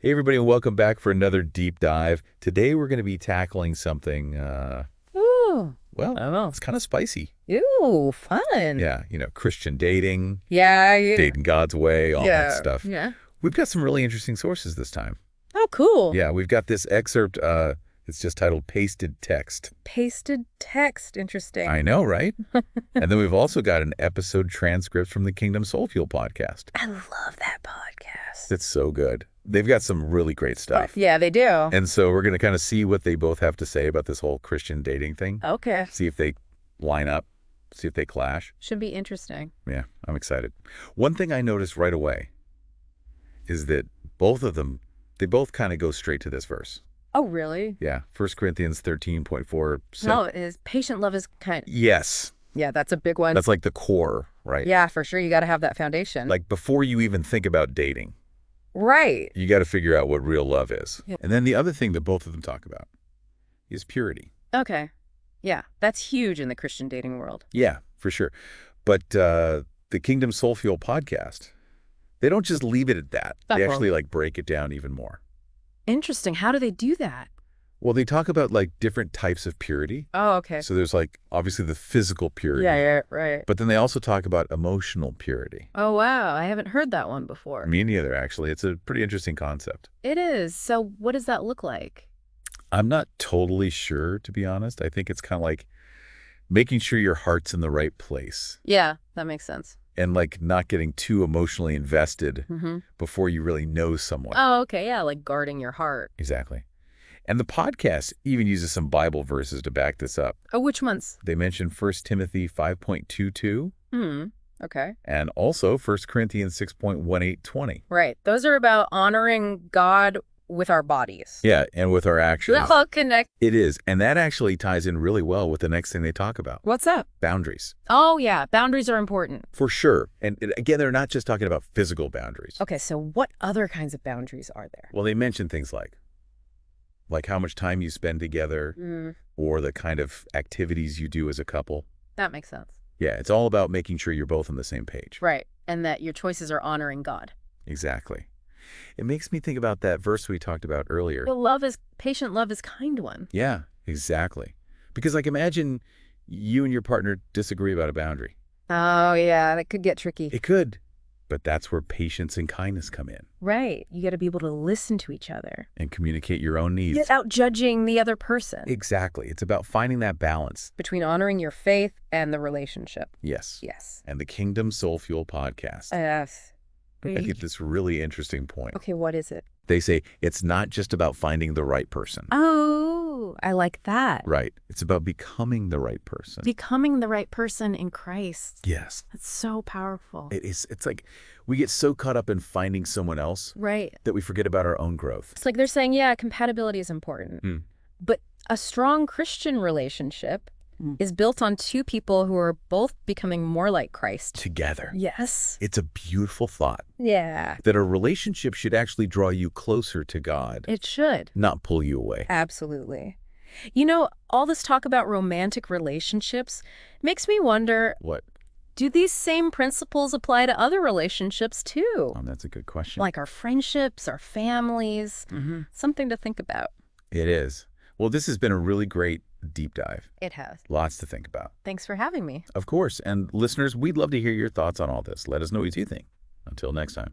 Hey, everybody, and welcome back for another deep dive. Today, we're going to be tackling something, Ooh, well, I don't know. it's kind of spicy. Ooh, fun. Yeah, Christian dating, Yeah. dating God's way, all that stuff. Yeah. We've got some really interesting sources this time. Oh, cool. Yeah, we've got this excerpt. It's just titled Pasted Text. Pasted text. Interesting. I know, right? And then we've also got an episode transcript from the Kingdom SoulFuel Podcast. I love that podcast. It's so good. They've got some really great stuff. Yeah, they do. And so we're going to kind of see what they both have to say about this whole Christian dating thing. Okay. See if they line up, see if they clash. Should be interesting. Yeah, I'm excited. One thing I noticed right away is that both of them, they both kind of go straight to this verse. Oh, really? Yeah, 1 Corinthians 13.4. No, is patient love is kind. Yes. Yeah, that's a big one. That's like the core, right? Yeah, for sure. You got to have that foundation. Like before you even think about dating, right. you got to figure out what real love is. Yeah. And then the other thing that both of them talk about is purity. Okay. Yeah, that's huge in the Christian dating world. Yeah, for sure. But the Kingdom SoulFuel Podcast, they don't just leave it at that. They actually break it down even more. Interesting. How do they do that? Well, they talk about different types of purity. Oh, okay. So there's obviously the physical purity. Yeah, right. But then they also talk about emotional purity. Oh, wow. I haven't heard that one before. Me neither, actually. It's a pretty interesting concept. It is. So what does that look like? I'm not totally sure, to be honest. I think it's kind of like making sure your heart's in the right place. Yeah, that makes sense. And not getting too emotionally invested before you really know someone. Oh, okay. Yeah, like guarding your heart. Exactly. And the podcast even uses some Bible verses to back this up. Oh, which ones? They mention 1 Timothy 5.22. Okay. And also 1 Corinthians 6.18-20. Right. Those are about honoring God with our bodies. Yeah, and with our actions. That all connect. It is. And that actually ties in really well with the next thing they talk about. What's up? Boundaries. Oh, yeah. Boundaries are important. For sure. And again, they're not just talking about physical boundaries. Okay, so what other kinds of boundaries are there? Well, they mention things like how much time you spend together or the kind of activities you do as a couple. That makes sense. Yeah, it's all about making sure you're both on the same page. Right. And that your choices are honoring God. Exactly. It makes me think about that verse we talked about earlier. The patient love is kind one. Yeah, exactly. Because imagine you and your partner disagree about a boundary. Oh, yeah, that could get tricky. It could. But that's where patience and kindness come in. Right. You got to be able to listen to each other. And communicate your own needs. Without judging the other person. Exactly. It's about finding that balance. Between honoring your faith and the relationship. Yes. Yes. And the Kingdom SoulFuel Podcast. Yes. I get this really interesting point. Okay, what is it? They say it's not just about finding the right person. Oh, I like that. Right. It's about becoming the right person. Becoming the right person in Christ. Yes. That's so powerful. It is. It's like we get so caught up in finding someone else right. that we forget about our own growth. It's like they're saying, yeah, compatibility is important. But a strong Christian relationship is built on two people who are both becoming more like Christ. Together. Yes. It's a beautiful thought. Yeah. That a relationship should actually draw you closer to God. It should. Not pull you away. Absolutely. All this talk about romantic relationships makes me wonder. What? Do these same principles apply to other relationships too? That's a good question. Like our friendships, our families. Something to think about. It is. Well, this has been a really great deep dive. It has. Lots to think about. Thanks for having me. Of course. And listeners, we'd love to hear your thoughts on all this. Let us know what you think. Until next time.